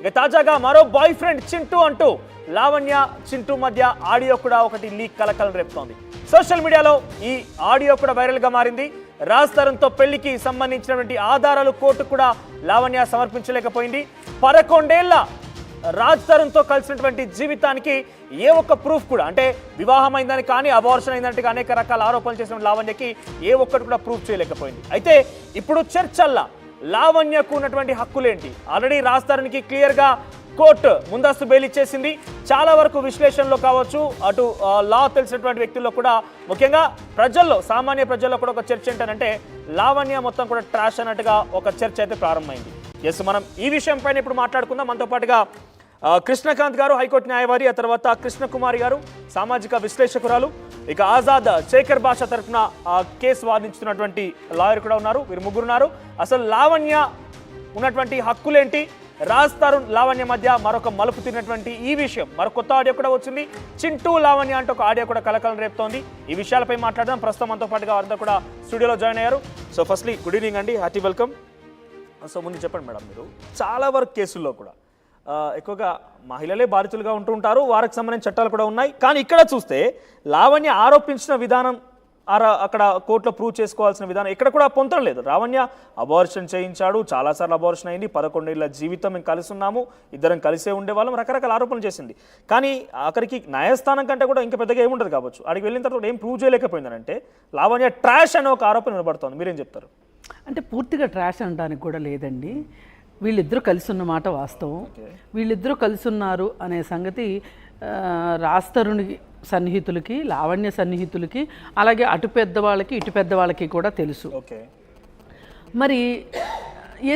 ఇక తాజాగా మరో బాయ్ ఫ్రెండ్ చింటూ అంటూ లావణ్య చింటూ మధ్య ఆడియో కూడా ఒకటి లీక్ కలకలం రేపుతోంది. సోషల్ మీడియాలో ఈ ఆడియో కూడా వైరల్ గా మారింది. రాజ్ తరుణ్తో పెళ్లికి సంబంధించినటువంటి ఆధారాలు కోర్టు కూడా లావణ్య సమర్పించలేకపోయింది. 11 ఏళ్ల రాజ్ తరుణ్తో కలిసినటువంటి జీవితానికి ఏ ఒక్క ప్రూఫ్ కూడా, అంటే వివాహం అయిందని కానీ అబార్షన్ అయిందంటే అనేక రకాల ఆరోపణలు చేసిన లావణ్యకి ఏ ఒక్కటి కూడా ప్రూఫ్ చేయలేకపోయింది. అయితే ఇప్పుడు చర్చల్లా లావణ్యకు ఉన్నటువంటి హక్కులేంటి? ఆల్రెడీ రాజ్ తరుణ్కి క్లియర్గా కోర్టు ముందస్తు బెయిల్ ఇచ్చేసింది. చాలా వరకు విశ్లేషణలో కావచ్చు, అటు లా తెలిసినటువంటి వ్యక్తుల్లో కూడా, ముఖ్యంగా ప్రజల్లో, సామాన్య ప్రజల్లో కూడా ఒక చర్చ ఏంటంటే లావణ్య మొత్తం కూడా ట్రాష్ అన్నట్టుగా ఒక చర్చ అయితే ప్రారంభమైంది. ఎస్, మనం ఈ విషయం పైన ఇప్పుడు మాట్లాడుకుందాం. మనతో పాటుగా కృష్ణకాంత్ గారు, హైకోర్టు న్యాయవాది, ఆ తర్వాత కృష్ణకుమారి గారు, సామాజిక విశ్లేషకురాలు, ఇక ఆజాద్ శేఖర్ భాష తరఫున కేసు వాదించుతున్నటువంటి లాయర్ కూడా ఉన్నారు. వీరు ముగ్గురున్నారు. అసలు లావణ్య ఉన్నటువంటి హక్కులేంటి, రాజ్ తరుణ్ లావణ్య మధ్య మరొక మలుపు తిరిగినటువంటి ఈ విషయం, మరొక కొత్త ఆడియో కూడా వచ్చింది. చింటూ లావణ్య అంటే ఒక ఆడియో కూడా కలకలం రేపుతోంది. ఈ విషయాలపై మాట్లాడదాం. ప్రస్తుతం మనతో పాటుగా అందరూ కూడా స్టూడియోలో జాయిన్ అయ్యారు. సో ఫస్ట్లీ గుడ్ ఈవినింగ్ అండి, హార్టీ వెల్కమ్. సో ముందు చెప్పండి మేడం, మీరు చాలా వరకు కేసుల్లో కూడా ఎక్కువగా మహిళలే బాధితులుగా ఉంటూ ఉంటారు, వారికి సంబంధించిన చట్టాలు కూడా ఉన్నాయి. కానీ ఇక్కడ చూస్తే లావణ్య ఆరోపించిన విధానం, అక్కడ కోర్టులో ప్రూవ్ చేసుకోవాల్సిన విధానం ఇక్కడ కూడా పొందడం లేదు. లావణ్య అబార్షన్ చేయించాడు, చాలాసార్లు అబార్షన్ అయింది, 11 ఏళ్ళ జీవితం మేము కలిసి ఉన్నాము, ఇద్దరం కలిసే ఉండేవాళ్ళం, రకరకాల ఆరోపణలు చేసింది. కానీ అక్కడికి న్యాయస్థానం కంటే కూడా ఇంకా పెద్దగా ఏముండదు కావచ్చు. అక్కడికి వెళ్ళిన తర్వాత ఏం ప్రూవ్ చేయలేకపోయిందనంటే లావణ్య ట్రాష్ అనే ఒక ఆరోపణ వినబడుతోంది. మీరేం చెప్తారు? అంటే పూర్తిగా ట్రాష్ అనడానికి కూడా లేదండి. వీళ్ళిద్దరూ కలిసి ఉన్న మాట వాస్తవం. వీళ్ళిద్దరూ కలిసి ఉన్నారు అనే సంగతి రాజ్ తరుణ్ సన్నిహితులకి, లావణ్య సన్నిహితులకి, అలాగే అటు పెద్దవాళ్ళకి ఇటు పెద్దవాళ్ళకి కూడా తెలుసు. మరి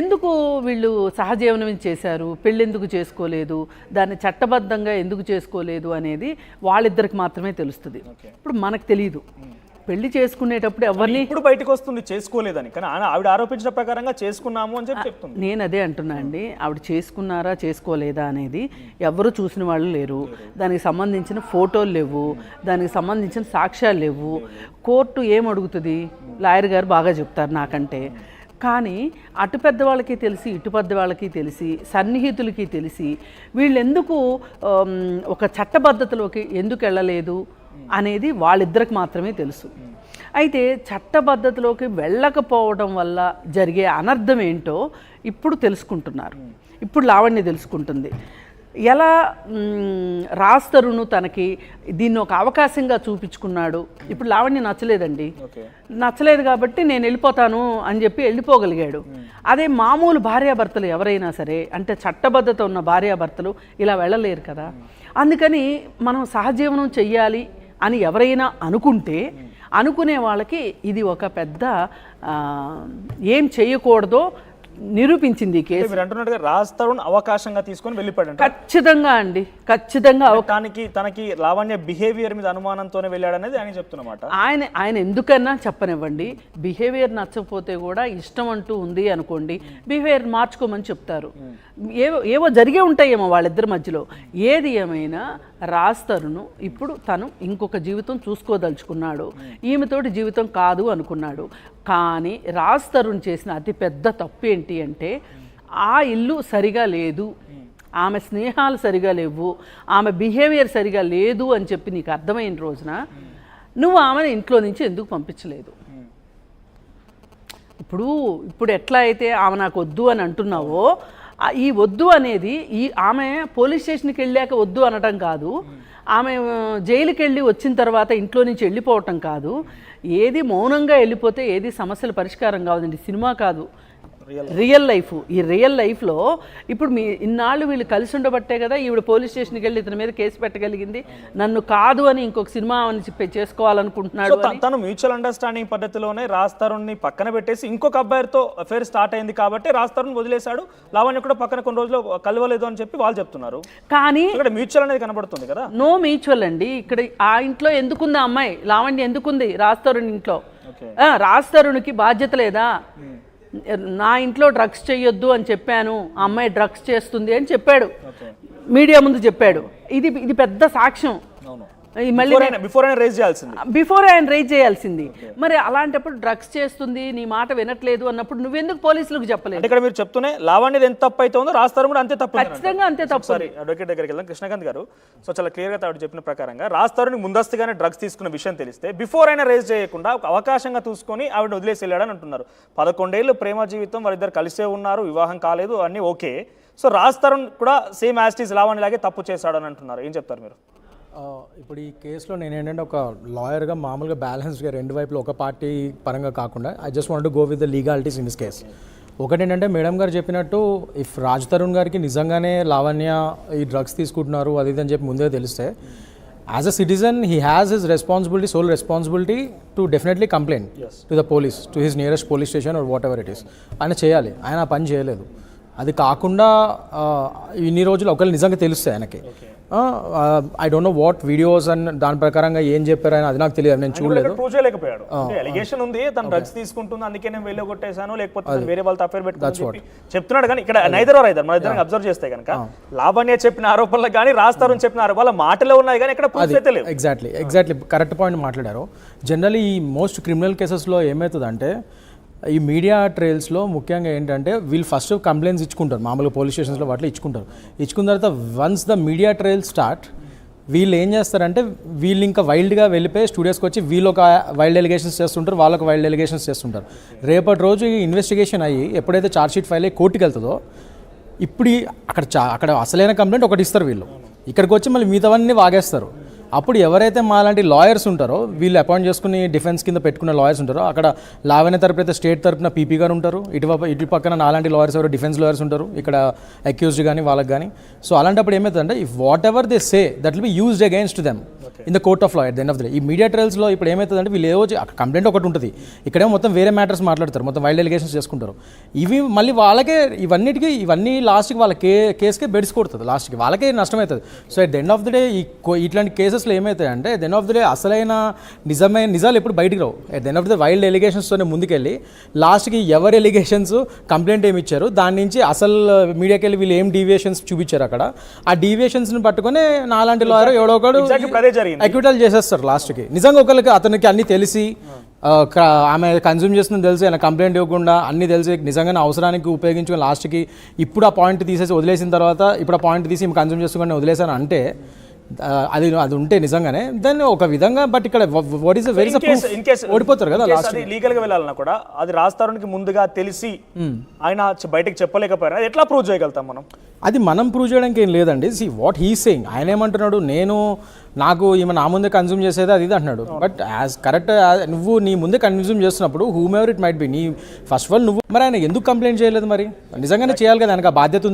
ఎందుకు వీళ్ళు సహజీవనం చేశారు, పెళ్ళెందుకు చేసుకోలేదు, దాన్ని చట్టబద్ధంగా ఎందుకు చేసుకోలేదు అనేది వాళ్ళిద్దరికి మాత్రమే తెలుస్తుంది. ఇప్పుడు మనకు తెలియదు. పెళ్లి చేసుకునేటప్పుడు ఎవరిని ఇప్పుడు బయటకు వస్తుంది చేసుకోలేదని, కానీ ఆవిడ ఆరోపించిన ప్రకారంగా చేసుకున్నాము అని చెప్పి చెప్తుంది. నేను అదే అంటున్నా అండి, ఆవిడ చేసుకున్నారా చేసుకోలేదా అనేది ఎవరు చూసిన వాళ్ళు లేరు. దానికి సంబంధించిన ఫోటోలు లేవు, దానికి సంబంధించిన సాక్ష్యాలు లేవు. కోర్టు ఏం అడుగుతుంది? లాయర్ గారు బాగా చెప్తారు నాకంటే. కానీ అటు పెద్దవాళ్ళకి తెలిసి ఇటు పెద్దవాళ్ళకి తెలిసి సన్నిహితులకి తెలిసి వీళ్ళు ఎందుకు ఒక చట్టబద్ధతలోకి ఎందుకు వెళ్ళలేదు అనేది వాళ్ళిద్దరికి మాత్రమే తెలుసు. అయితే చట్టబద్ధతలోకి వెళ్ళకపోవడం వల్ల జరిగే అనర్థం ఏంటో ఇప్పుడు తెలుసుకుంటున్నారు. ఇప్పుడు లావణ్య తెలుసుకుంటుంది. ఎలా రాజ్ తరుణ్ తనకి దీన్ని ఒక అవకాశంగా చూపించుకున్నాడు. ఇప్పుడు లావణ్య నచ్చలేదండి, నచ్చలేదు కాబట్టి నేను వెళ్ళిపోతాను అని చెప్పి వెళ్ళిపోగలిగాడు. అదే మామూలు భార్యాభర్తలు ఎవరైనా సరే, అంటే చట్టబద్ధత ఉన్న భార్యాభర్తలు ఇలా వెళ్ళలేరు కదా. అందుకని మనం సహజీవనం చెయ్యాలి అని ఎవరైనా అనుకునే వాళ్ళకి ఇది ఒక పెద్ద ఏం చేయకూడదో నిరూపించింది ఈ కేసు. మీరు అంటున్నట్టుగా రాజ్ తరుణ్ అవకాశంగా తీసుకొని వెళ్ళిపోయాడు. ఖచ్చితంగా అండి, ఖచ్చితంగా. తనకి లావణ్య బిహేవియర్ మీద అనుమానంతోనే వెళ్ళాడనేది ఆయన చెప్తున్నమాట. ఆయన ఎందుకన్నా చెప్పనివ్వండి, బిహేవియర్ నచ్చకపోతే కూడా ఇష్టం అంటూ ఉంది అనుకోండి, బిహేవియర్ మార్చుకోమని చెప్తారు. ఏవో జరిగే ఉంటాయేమో వాళ్ళిద్దరి మధ్యలో. ఏది ఏమైనా రాజ్ తరుణ్ ఇప్పుడు తను ఇంకొక జీవితం చూసుకోదలుచుకున్నాడు, ఈమెతోటి జీవితం కాదు అనుకున్నాడు. కానీ రాజ్ తరుణ్ చేసిన అతిపెద్ద తప్పు ఏంటి అంటే, ఆ ఇల్లు సరిగా లేదు, ఆమె స్నేహాలు సరిగా లేవు, ఆమె బిహేవియర్ సరిగా లేదు అని చెప్పి నీకు అర్థమైన రోజున నువ్వు ఆమెను ఇంట్లో నుంచి ఎందుకు పంపించలేదు? ఇప్పుడు ఎట్లా అయితే ఆమె నాకు వద్దు అని అంటున్నావో, ఈ వద్దు అనేది ఆమె పోలీస్ స్టేషన్కి వెళ్ళాక వద్దు అనటం కాదు, ఆమె జైలుకి వెళ్ళి వచ్చిన తర్వాత ఇంట్లో నుంచి వెళ్ళిపోవటం కాదు. ఏది మౌనంగా వెళ్ళిపోతే ఏది సమస్యల పరిష్కారం కావదండి. సినిమా కాదు, రియల్ లైఫ్. ఈ రియల్ లైఫ్లో ఇప్పుడు ఇన్నాళ్ళు వీళ్ళు కలిసి ఉండబట్టే కదా ఈవిడ పోలీస్ స్టేషన్కి వెళ్ళి ఇతని మీద కేసు పెట్టగలిగింది. నన్ను కాదు అని ఇంకొక సినిమా అని చేసుకోవాలనుకుంటున్నాడు. తను మ్యూచువల్ అండర్స్టాండింగ్ పద్ధతిలోనే రాజ్ తరుణ్ని పక్కన పెట్టేసి ఇంకొక అబ్బాయితో అఫేర్ స్టార్ట్ అయింది కాబట్టి రాజ్ తరుణ్ వదిలేశాడు, లావణ్య కూడా పక్కన కొన్ని రోజులు కలవలేదు అని చెప్పి వాళ్ళు చెప్తున్నారు. కానీ ఇక్కడ మ్యూచువల్ అనేది కనబడుతుంది కదా. నో మ్యూచువల్ అండి. ఇక్కడ ఆ ఇంట్లో ఎందుకుంది అమ్మాయి లావణ్య, ఎందుకుంది రాజ్ తరుణ్ ఇంట్లో? రాజ్ తరుణ్కి బాధ్యత లేదా? నా ఇంట్లో డ్రగ్స్ చెయ్యొద్దు అని చెప్పాను, ఆ అమ్మాయి డ్రగ్స్ చేస్తుంది అని చెప్పాడు, మీడియా ముందు చెప్పాడు. ఇది పెద్ద సాక్ష్యం. మళ్ళీ బిఫోర్ అయినా రేజ్ చేయాల్సింది. బిఫోర్ ఆయన రేజ్ చేయాల్సింది. మరి అలాంటప్పుడు డ్రగ్స్ చేస్తుంది, నీ మాట వినట్లేదు అన్నప్పుడు నువ్వెందుకు పోలీసులకు చెప్పలేదు? అంటే ఇక్కడ మీరు చెప్తూనే లావణ్యది ఎంత తప్పు అయితే ఉందో రాజ్ తరుణ్ కూడా అంతే తప్పు. ఖచ్చితంగా అంతే తప్పు. సారీ అడ్వకేట్ దగ్గరికి వెళ్దాం. కృష్ణకాంత్ గారు, సో చాలా క్లియర్గా ఆవిడ చెప్పిన ప్రకారంగా రాజ్ తరుణ్ ముందస్తుగానే డ్రగ్స్ తీసుకున్న విషయం తెలిస్తే బిఫోర్ అయినా రేజ్ చేయకుండా ఒక అవకాశంగా చూసుకొని ఆవిడ వదిలేసి వెళ్ళాడని అంటున్నారు. 11 ఏళ్ళు ప్రేమ జీవితం, వాళ్ళిద్దరు కలిసే ఉన్నారు, వివాహం కాలేదు, అన్నీ ఓకే. సో రాజ్ తరుణ్ కూడా సేమ్ యాస్టీస్ లావణ్యలాగే తప్పు చేశాడని అంటున్నారు. ఏం చెప్తారు మీరు? ఇప్పుడు ఈ కేసులో నేను ఏంటంటే ఒక లాయర్గా మామూలుగా బ్యాలెన్స్గా రెండు వైపులు ఒక పార్టీ పరంగా కాకుండా I just want to go with the legalities in this case. ఒకటేంటంటే మేడం గారు చెప్పినట్టు ఇఫ్ రాజ్ తరుణ్ గారికి నిజంగానే లావణ్య ఈ డ్రగ్స్ తీసుకుంటున్నారు అది ఇది అని చెప్పి ముందే తెలిస్తే as a citizen he has his responsibility, sole responsibility to definitely complaint to the police, to his nearest police station or whatever it is. ఆయన చేయాలి. ఆయన ఆ పని చేయలేదు. అది కాకుండా ఇన్ని రోజులు ఒకవేళ నిజంగా తెలుస్తాయి ఆయనకి. I don't know what videos and దాని ప్రకారంగా ఏం చెప్పారు ఆయన, అది నాకు తెలియదు, నేను చూడలేదు. ప్రూవ్ చేయలేకపోయాడు. అలిగేషన్ ఉంది తను డ్రగ్స్ తీసుకుంటుంది అందుకే నేను వెళ్ళి కొట్టేశాను, లేకపోతే వేరే వాళ్ళతో అఫేర్ పెట్టుకుని చెప్తున్నాడు. కానీ ఇక్కడ నైదర్ ఆర్ ఐదర్ మన ఇద్దరం అబ్జర్వ్ చేస్తే కనుక లావణ్య చెప్పిన ఆరోపణలు కానీ రాజ్ తరుణ్ చెప్పిన ఆరోపణల మాటలో ఉన్నాయి కానీ ఇక్కడ ప్రూఫ్ అయితే లేవు. ఎగ్జాక్ట్లీ కరెక్ట్ పాయింట్ మాట్లాడారు. జనరల్లీ ఈ మోస్ట్ క్రిమినల్ కేసెస్లో ఏమవుతుందంటే ఈ మీడియా ట్రయల్స్లో ముఖ్యంగా ఏంటంటే వీళ్ళు ఫస్ట్ కంప్లైంట్స్ ఇచ్చుకుంటారు, మామూలుగా పోలీస్ స్టేషన్స్లో వాటిలో ఇచ్చుకున్న తర్వాత once the media trial start వీళ్ళు ఏం చేస్తారంటే వీళ్ళు ఇంకా వైల్డ్గా వెళ్ళిపోయి స్టూడియోస్కి వచ్చి వీళ్ళు ఒక వైల్డ్ ఎలిగేషన్స్ చేస్తుంటారు, వాళ్ళొక వైల్డ్ ఎలిగేషన్స్ చేస్తుంటారు. రేపటి రోజు ఈ ఇన్వెస్టిగేషన్ అయ్యి ఎప్పుడైతే ఛార్జ్షీట్ ఫైల్ అయ్యి కోర్టుకి వెళ్తుందో ఇప్పుడు అక్కడ అసలైన కంప్లైంట్ ఒకటి ఇస్తారు వీళ్ళు, ఇక్కడికి వచ్చి మళ్ళీ మిగతావన్నీ వాగేస్తారు. అప్పుడు ఎవరైతే మాలాంటి లాయర్స్ ఉంటారో వీళ్ళు అపాయింట్ చేసుకుని డిఫెన్స్ కింద పెట్టుకున్న లాయర్స్ ఉంటారో అక్కడ లావణ్య తరపు అయితే స్టేట్ తరపున పీపీ గారు ఉంటారు, ఇటు పక్కన నాలాంటి లాయర్స్ ఎవరు డిఫెన్స్ లాయర్స్ ఉంటారు ఇక్కడ అక్యూజ్డ్ కానీ వాళ్ళకి కానీ. సో అలాంటప్పుడు ఏమవుతుందంటే if what ever they say that will be used against them in the court of law at the end of the day. ఈ మీడియా ట్రయల్స్లో ఇప్పుడు ఏమవుతుందంటే వీళ్ళు ఏవో కంప్లైంట్ ఒకటి ఉంటుంది, ఇక్కడేమో మొత్తం వేరే మ్యాటర్స్ మాట్లాడతారు, మొత్తం వైల్డ్ ఎలిగేషన్స్ చేసుకుంటారు. ఇవి మళ్ళీ వాళ్ళకే ఇవన్నీ లాస్ట్కి వాళ్ళ కేసుకే బెడ్స్ కొడుతుంది, లాస్ట్కి వాళ్ళకే నష్టమవుతుంది. So at the end of the day ఇట్లాంటి కేసెస్లో ఏమవుతాయంటే at the end of the day అసలైన నిజాలు ఎప్పుడు బయటికి రావు. At the end of the wild ఎలిగేషన్స్తోనే ముందుకెళ్ళి లాస్ట్కి ఎవరు ఎలిగేషన్స్ కంప్లైంట్ ఏమి ఇచ్చారు దాని నుంచి అసలు మీడియాకి వెళ్ళి వీళ్ళు ఏం డీవియేషన్స్ చూపించారు అక్కడ ఆ డీవియేషన్స్ని పట్టుకొని నాలాంటి లాయర్ ఎవడో ఒకడు అక్యూటల్ చేసేస్తారు లాస్ట్కి. నిజంగా ఒకరికి అతనికి అన్ని తెలిసి ఆమె కన్జ్యూమ్ చేస్తుందని తెలిసి ఆయన కంప్లైంట్ ఇవ్వకుండా అన్నీ తెలిసి నిజంగానే అవసరానికి ఉపయోగించుకొని లాస్ట్కి ఇప్పుడు ఆ పాయింట్ తీసేసి వదిలేసిన తర్వాత ఇప్పుడు ఆ పాయింట్ తీసి కన్జ్యూమ్ చేసుకుని వదిలేసాను అంటే అది ఉంటే నిజంగానే దాన్ని ఒక విధంగా. బట్ ఇక్కడ వాట్ ఈస్ వెరీ ఓడిపోతారు కదా లాస్ట్. లీగల్ గా వెళ్ళాలన్నా కూడా అది రాజ్ తరుణ్కి ముందుగా తెలిసి ఆయన బయటకు చెప్పలేకపోయారు, అది ఎట్లా ప్రూవ్ చేయగలుగుతాం మనం? అది మనం ప్రూవ్ చేయడానికి ఏం లేదండి. సి వాట్ హీ సేయింగ్, ఆయన ఏమంటున్నాడు, నాకు ఈమె నా ముందే కన్జ్యూమ్ చేసేది అది ఇది అంటున్నాడు. బట్ యాజ్ కరెక్ట్ నువ్వు నీ ముందే కన్జ్యూమ్ చేస్తున్నప్పుడు whom ever it might be నీ ఫస్ట్ ఆఫ్ ఆల్ నువ్వు మరి ఆయన ఎందుకు కంప్లైంట్ చేయలేదు? మరి నిజంగానే చేయాలి కదా, ఆయనకు ఆ బాధ్యత ఉంది.